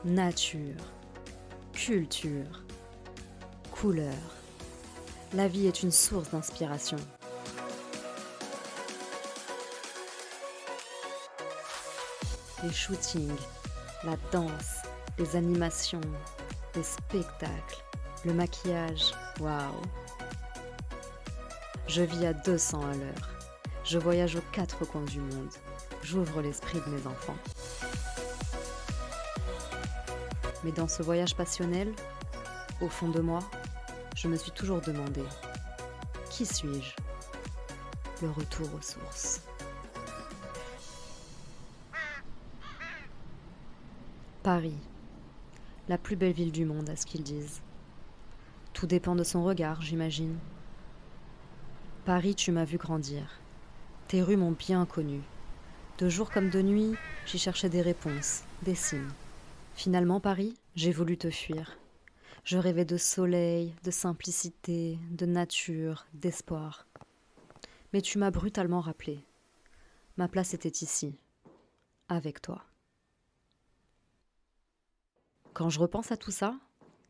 nature, culture, couleur. La vie est une source d'inspiration. Les shootings, la danse, les animations, les spectacles, le maquillage, waouh! Je vis à 200 à l'heure. Je voyage aux 4 coins du monde. J'ouvre l'esprit de mes enfants. Mais dans ce voyage passionnel, au fond de moi, je me suis toujours demandé, qui suis-je? Le retour aux sources. Paris, la plus belle ville du monde à ce qu'ils disent. Tout dépend de son regard, j'imagine. Paris, tu m'as vu grandir. Tes rues m'ont bien connu. De jour comme de nuit, j'y cherchais des réponses, des signes. Finalement, Paris, j'ai voulu te fuir. Je rêvais de soleil, de simplicité, de nature, d'espoir. Mais tu m'as brutalement rappelé. Ma place était ici, avec toi. Quand je repense à tout ça,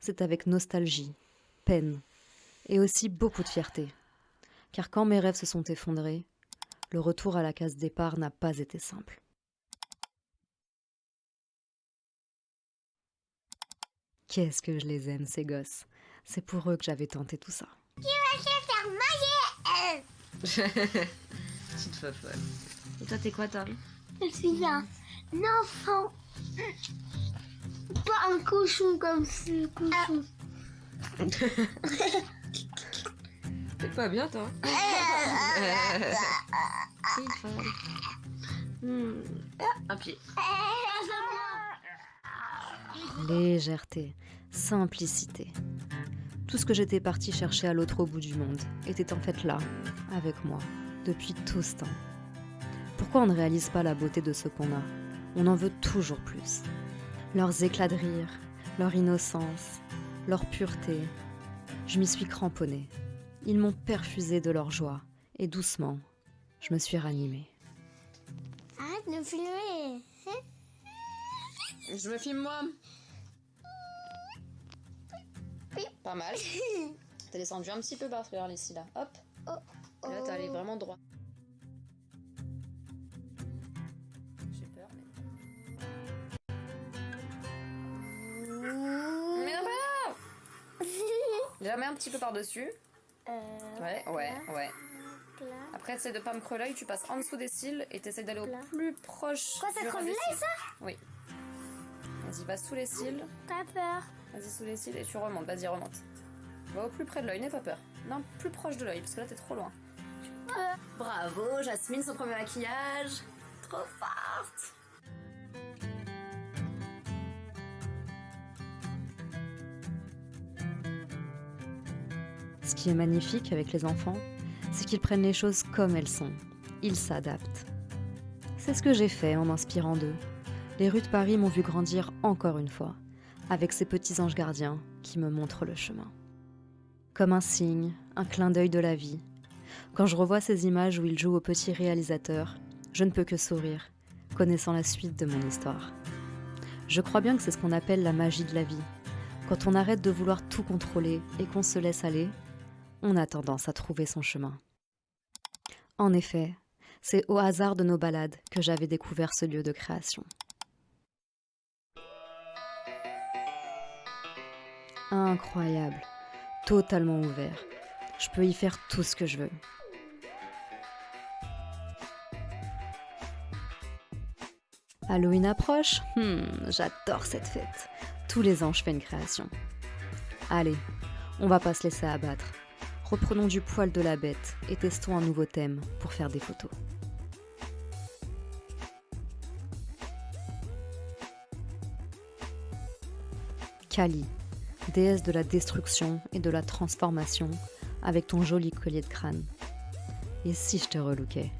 c'est avec nostalgie, peine et aussi beaucoup de fierté. Car quand mes rêves se sont effondrés, le retour à la case départ n'a pas été simple. Qu'est-ce que je les aime, ces gosses. C'est pour eux que j'avais tenté tout ça. Tu vas se faire manger. Petite fofolle. Et toi, t'es quoi, Tom? Je suis un enfant. Pas un cochon comme ce cochon. T'es pas bien, toi? Petite folle. Un pied. Légèreté, simplicité. Tout ce que j'étais partie chercher à l'autre bout du monde était en fait là, avec moi, depuis tout ce temps. Pourquoi on ne réalise pas la beauté de ce qu'on a? On en veut toujours plus. Leurs éclats de rire, leur innocence, leur pureté. Je m'y suis cramponnée. Ils m'ont perfusée de leur joie. Et doucement, je me suis ranimée. Arrête de filmer. Je me filme, moi. Pas mal. T'as descendu un petit peu bas, regarde ici, là. Hop. Et là, t'es allé vraiment droit. J'ai peur, mais... Mais non, pas là. Déjà, mets un petit peu par-dessus. Ouais. Après, essaie de pas me creux l'œil, tu passes en dessous des cils et t'essaies d'aller au plus proche. Quoi, ça du te ras des relève, cils. ça? Oui. Vas-y, va sous les cils. Pas peur. Vas-y, sous les cils et tu remontes. Vas-y, remonte. Va au plus près de l'œil, n'aie pas peur. Non, plus proche de l'œil, parce que là, t'es trop loin. Bravo, Jasmine, son premier maquillage. Trop forte. Ce qui est magnifique avec les enfants, c'est qu'ils prennent les choses comme elles sont. Ils s'adaptent. C'est ce que j'ai fait en m'inspirant d'eux. Les rues de Paris m'ont vu grandir encore une fois, avec ces petits anges gardiens qui me montrent le chemin. Comme un signe, un clin d'œil de la vie. Quand je revois ces images où ils jouent au petit réalisateur, je ne peux que sourire, connaissant la suite de mon histoire. Je crois bien que c'est ce qu'on appelle la magie de la vie. Quand on arrête de vouloir tout contrôler et qu'on se laisse aller, on a tendance à trouver son chemin. En effet, c'est au hasard de nos balades que j'avais découvert ce lieu de création. Incroyable, totalement ouvert. Je peux y faire tout ce que je veux. Halloween approche? J'adore cette fête. Tous les ans, je fais une création. Allez, on va pas se laisser abattre. Reprenons du poil de la bête et testons un nouveau thème pour faire des photos. Kali, déesse de la destruction et de la transformation, avec ton joli collier de crâne. Et si je te relookais?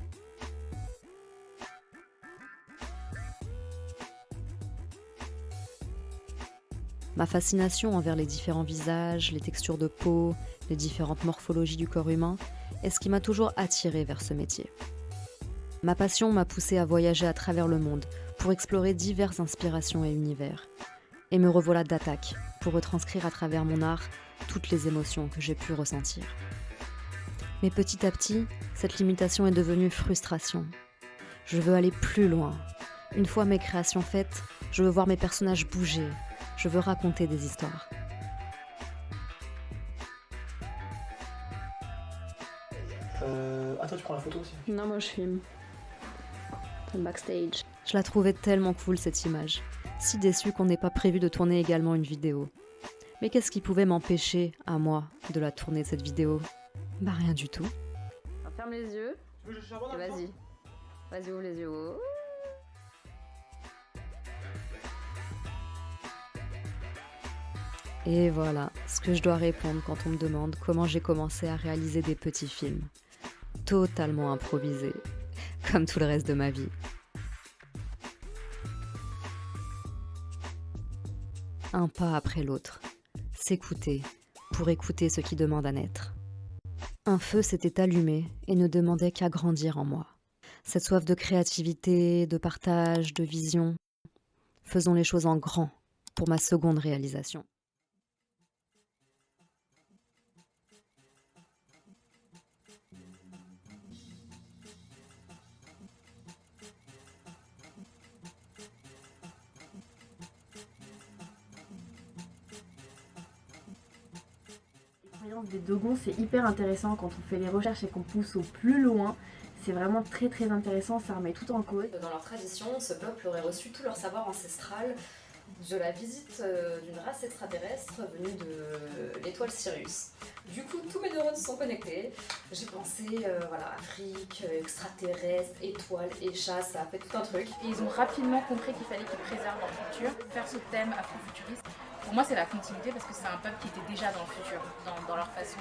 Ma fascination envers les différents visages, les textures de peau, les différentes morphologies du corps humain est ce qui m'a toujours attirée vers ce métier. Ma passion m'a poussée à voyager à travers le monde pour explorer diverses inspirations et univers. Et me revoilà d'attaque pour retranscrire à travers mon art toutes les émotions que j'ai pu ressentir. Mais petit à petit, cette limitation est devenue frustration. Je veux aller plus loin. Une fois mes créations faites, je veux voir mes personnages bouger. Je veux raconter des histoires. Toi tu prends la photo aussi. Non, moi je filme. Le backstage. Je la trouvais tellement cool cette image. Si déçue qu'on n'ait pas prévu de tourner également une vidéo. Mais qu'est-ce qui pouvait m'empêcher, à moi, de la tourner cette vidéo ? Bah rien du tout. Alors, ferme les yeux. Et vas-y. Vas-y, ouvre les yeux. Oh. Et voilà, ce que je dois répondre quand on me demande comment j'ai commencé à réaliser des petits films. Totalement improvisés, comme tout le reste de ma vie. Un pas après l'autre. S'écouter, pour écouter ce qui demande à naître. Un feu s'était allumé et ne demandait qu'à grandir en moi. Cette soif de créativité, de partage, de vision. Faisons les choses en grand pour ma seconde réalisation. L'expérience des dogons, c'est hyper intéressant quand on fait les recherches et qu'on pousse au plus loin. C'est vraiment très très intéressant, ça remet tout en cause. Dans leur tradition, ce peuple aurait reçu tout leur savoir ancestral de la visite d'une race extraterrestre venue de l'étoile Sirius. Du coup, tous mes neurones se sont connectés. J'ai pensé, Afrique, extraterrestre, étoile et chat, ça a fait tout un truc. Et ils ont rapidement compris qu'il fallait qu'ils préservent leur culture. Faire ce thème afrofuturiste, pour moi c'est la continuité parce que c'est un peuple qui était déjà dans le futur, dans leur façon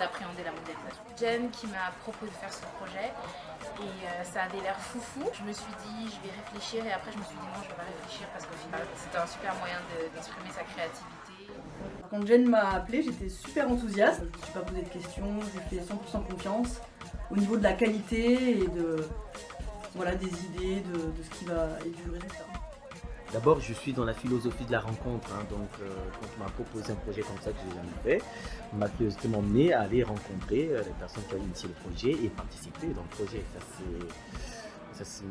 d'appréhender la mondialisation. Jen qui m'a proposé de faire ce projet et ça avait l'air foufou. Je me suis dit je vais réfléchir et après je me suis dit non, je vais pas réfléchir parce qu'au final c'était un super moyen d'exprimer sa créativité. Quand Jen m'a appelé, j'étais super enthousiaste. Je ne me suis pas posé de questions, j'ai fait 100% confiance au niveau de la qualité et des idées, de ce qui va et du résultat. D'abord, je suis dans la philosophie de la rencontre, donc quand on m'a proposé un projet comme ça que j'ai jamais fait, ma curiosité m'a emmené à aller rencontrer les personnes qui ont initié le projet et participer dans le projet. Ça c'est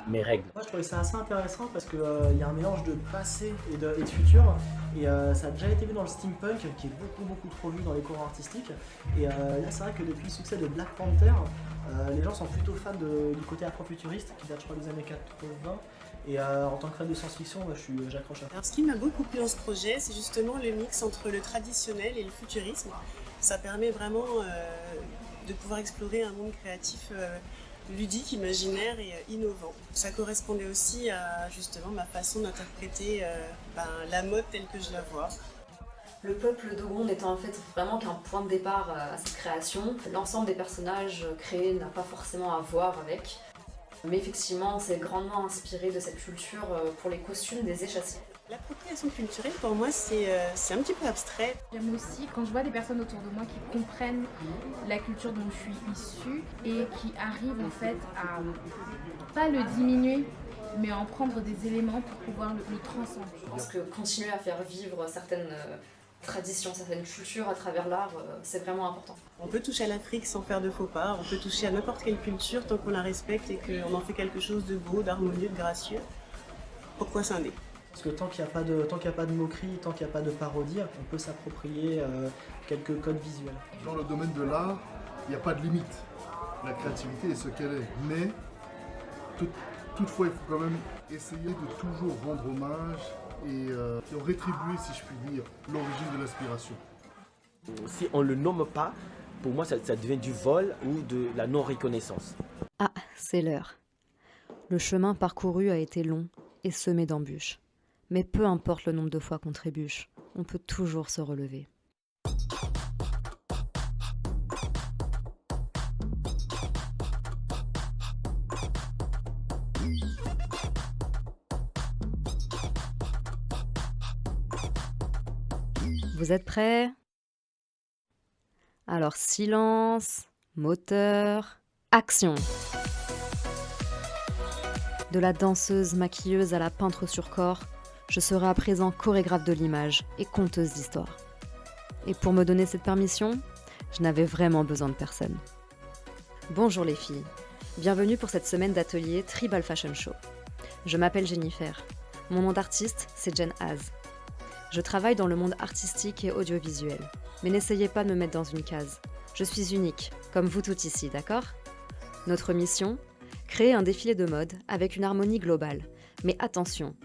mes règles. Moi je trouvais ça assez intéressant parce qu'il y a un mélange de passé et de futur et ça a déjà été vu dans le steampunk qui est beaucoup trop vu dans les courants artistiques et là c'est vrai que depuis le succès de Black Panther, les gens sont plutôt fans du côté afrofuturiste qui date je crois des années 80 et en tant que fan de science-fiction j'accroche à ça. Alors ce qui m'a beaucoup plu dans ce projet, c'est justement le mix entre le traditionnel et le futurisme. Ça permet vraiment de pouvoir explorer un monde créatif ludique, imaginaire et innovant. Ça correspondait aussi à justement ma façon d'interpréter la mode telle que je la vois. Le peuple dogon n'étant en fait vraiment qu'un point de départ à cette création, l'ensemble des personnages créés n'a pas forcément à voir avec. Mais effectivement, c'est grandement inspiré de cette culture pour les costumes des échassiers. L'appropriation culturelle, pour moi, c'est un petit peu abstrait. J'aime aussi quand je vois des personnes autour de moi qui comprennent la culture dont je suis issue et qui arrivent en fait à pas le diminuer, mais à en prendre des éléments pour pouvoir le transcender. Je pense que continuer à faire vivre certaines traditions, certaines cultures à travers l'art, c'est vraiment important. On peut toucher à l'Afrique sans faire de faux pas, on peut toucher à n'importe quelle culture tant qu'on la respecte et qu'on en fait quelque chose de beau, d'harmonieux, de gracieux. Pourquoi scinder ? Parce que tant qu'il n'y a pas de moquerie, tant qu'il n'y a pas de parodie, on peut s'approprier quelques codes visuels. Dans le domaine de l'art, il n'y a pas de limite. La créativité est ce qu'elle est. Mais toutefois, il faut quand même essayer de toujours rendre hommage et rétribuer, si je puis dire, l'origine de l'inspiration. Si on ne le nomme pas, pour moi ça devient du vol ou de la non-reconnaissance. Ah, c'est l'heure. Le chemin parcouru a été long et semé d'embûches. Mais peu importe le nombre de fois qu'on trébuche, on peut toujours se relever. Vous êtes prêts ? Alors silence, moteur, action ! De la danseuse maquilleuse à la peintre sur corps, Je serai à présent chorégraphe de l'image et conteuse d'histoires. Et pour me donner cette permission, je n'avais vraiment besoin de personne. Bonjour les filles, bienvenue pour cette semaine d'atelier Tribal Fashion Show. Je m'appelle Jennifer, mon nom d'artiste c'est Jen Az. Je travaille dans le monde artistique et audiovisuel, mais n'essayez pas de me mettre dans une case. Je suis unique, comme vous toutes ici, d'accord ? Notre mission ? Créer un défilé de mode avec une harmonie globale. Mais attention,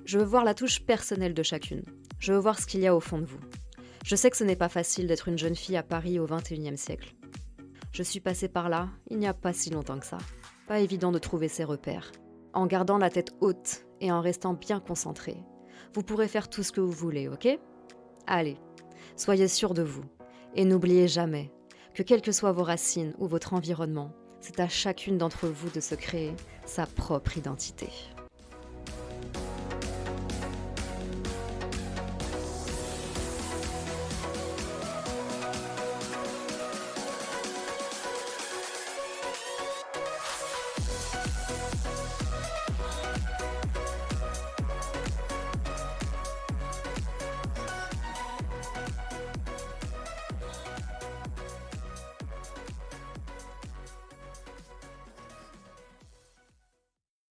je veux voir la touche personnelle de chacune. Je veux voir ce qu'il y a au fond de vous. Je sais que ce n'est pas facile d'être une jeune fille à Paris au XXIe siècle. Je suis passée par là, il n'y a pas si longtemps que ça. Pas évident de trouver ses repères. En gardant la tête haute et en restant bien concentré, vous pourrez faire tout ce que vous voulez, ok ? Allez, soyez sûrs de vous. Et n'oubliez jamais que quelles que soient vos racines ou votre environnement, c'est à chacune d'entre vous de se créer sa propre identité.